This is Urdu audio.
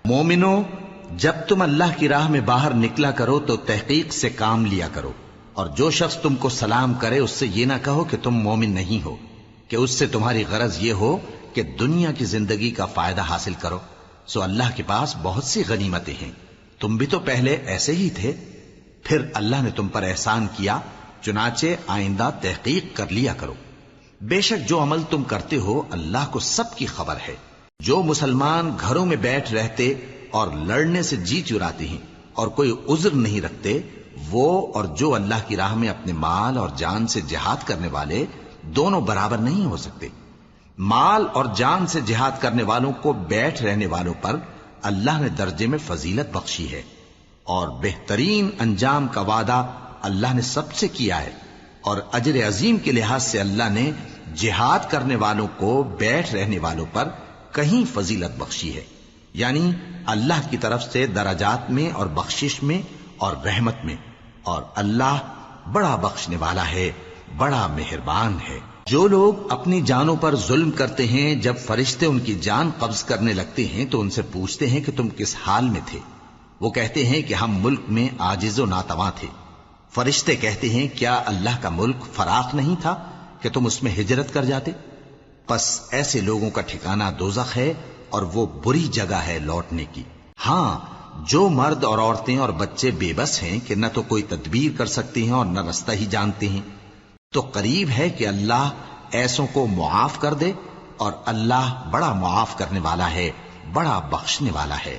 مومنو، جب تم اللہ کی راہ میں باہر نکلا کرو تو تحقیق سے کام لیا کرو، اور جو شخص تم کو سلام کرے اس سے یہ نہ کہو کہ تم مومن نہیں ہو، کہ اس سے تمہاری غرض یہ ہو کہ دنیا کی زندگی کا فائدہ حاصل کرو، سو اللہ کے پاس بہت سی غنیمتیں ہیں، تم بھی تو پہلے ایسے ہی تھے، پھر اللہ نے تم پر احسان کیا، چنانچہ آئندہ تحقیق کر لیا کرو۔ بے شک جو عمل تم کرتے ہو اللہ کو سب کی خبر ہے۔ جو مسلمان گھروں میں بیٹھ رہتے اور لڑنے سے جی چراتے ہیں اور کوئی عذر نہیں رکھتے، وہ اور جو اللہ کی راہ میں اپنے مال اور جان سے جہاد کرنے والے دونوں برابر نہیں ہو سکتے۔ مال اور جان سے جہاد کرنے والوں کو بیٹھ رہنے والوں پر اللہ نے درجے میں فضیلت بخشی ہے، اور بہترین انجام کا وعدہ اللہ نے سب سے کیا ہے، اور اجر عظیم کے لحاظ سے اللہ نے جہاد کرنے والوں کو بیٹھ رہنے والوں پر کہیں فضیلت بخشی ہے، یعنی اللہ کی طرف سے درجات میں اور بخشش میں اور رحمت میں، اور اللہ بڑا بخشنے والا ہے، بڑا مہربان ہے۔ جو لوگ اپنی جانوں پر ظلم کرتے ہیں، جب فرشتے ان کی جان قبض کرنے لگتے ہیں تو ان سے پوچھتے ہیں کہ تم کس حال میں تھے؟ وہ کہتے ہیں کہ ہم ملک میں عاجز و ناتواں تھے۔ فرشتے کہتے ہیں کیا اللہ کا ملک فراخ نہیں تھا کہ تم اس میں ہجرت کر جاتے؟ پس ایسے لوگوں کا ٹھکانہ دوزخ ہے، اور وہ بری جگہ ہے لوٹنے کی۔ ہاں، جو مرد اور عورتیں اور بچے بے بس ہیں کہ نہ تو کوئی تدبیر کر سکتے ہیں اور نہ رستہ ہی جانتے ہیں، تو قریب ہے کہ اللہ ایسوں کو معاف کر دے، اور اللہ بڑا معاف کرنے والا ہے، بڑا بخشنے والا ہے۔